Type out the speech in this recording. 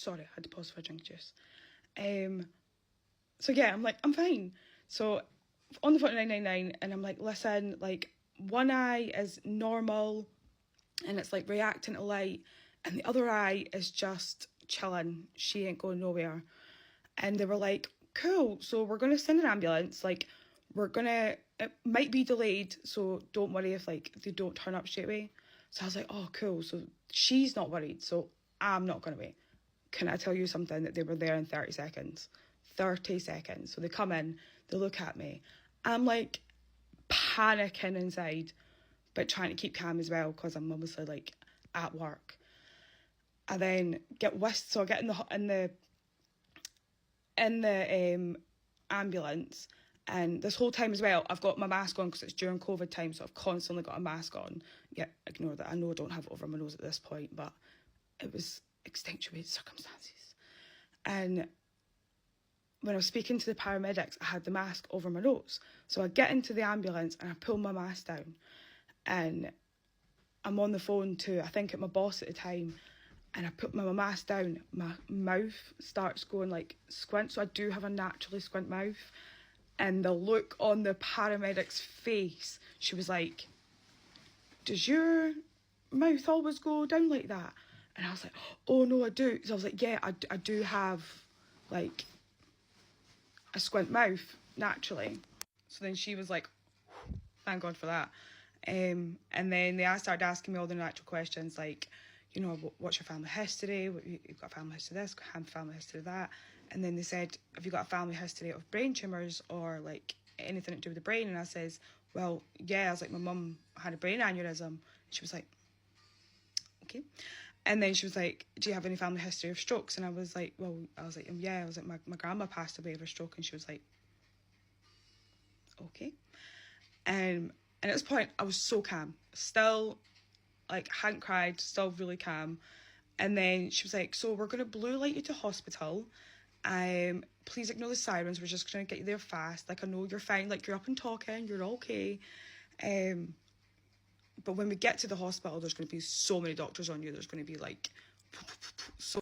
Sorry, I had to pause for a drink of juice. So yeah, I'm like, I'm fine. So on the phone to 999, and I'm like, listen, like, one eye is normal and it's like reacting to light, and the other eye is just chilling. She ain't going nowhere. And they were like, cool, so we're going to send an ambulance. Like, it might be delayed, so don't worry if, like, they don't turn up straight away. So I was like, oh, cool. So she's not worried, so I'm not going to wait. Can I tell you something? That they were there in 30 seconds. 30 seconds. So they come in, they look at me. I'm, like, panicking inside, but trying to keep calm as well, because I'm obviously, like, at work. I then get whisked, so I get in the ambulance, and this whole time as well I've got my mask on because it's during COVID time, so I've constantly got a mask on. Yeah, ignore that, I know I don't have it over my nose at this point, but it was extenuated circumstances. And when I was speaking to the paramedics, I had the mask over my nose. So I get into the ambulance and I pull my mask down, and I'm on the phone to, I think, my boss at the time, and I put my mask down, my mouth starts going like squint, so I do have a naturally squint mouth. And the look on the paramedic's face, she was like, does your mouth always go down like that? And I was like, oh no, I do. So I was like, yeah, I do have like a squint mouth naturally. So then she was like, thank God for that. And then they started asking me all the natural questions, like, you know, what's your family history? You've got a family history of this, family history of that. And then they said, have you got a family history of brain tumours or like anything to do with the brain? And I says, well, yeah. I was like, my mum had a brain aneurysm. And she was like, okay. And then she was like, do you have any family history of strokes? And I was like, yeah. I was like, my grandma passed away of a stroke. And she was like, okay. And at this point, I was so calm. Still, like, hadn't cried, still really calm. And then she was like, so we're going to blue light you to hospital. Please ignore the sirens. We're just going to get you there fast. Like, I know you're fine. Like, you're up and talking. You're okay. But when we get to the hospital, there's going to be so many doctors on you. There's going to be, like, so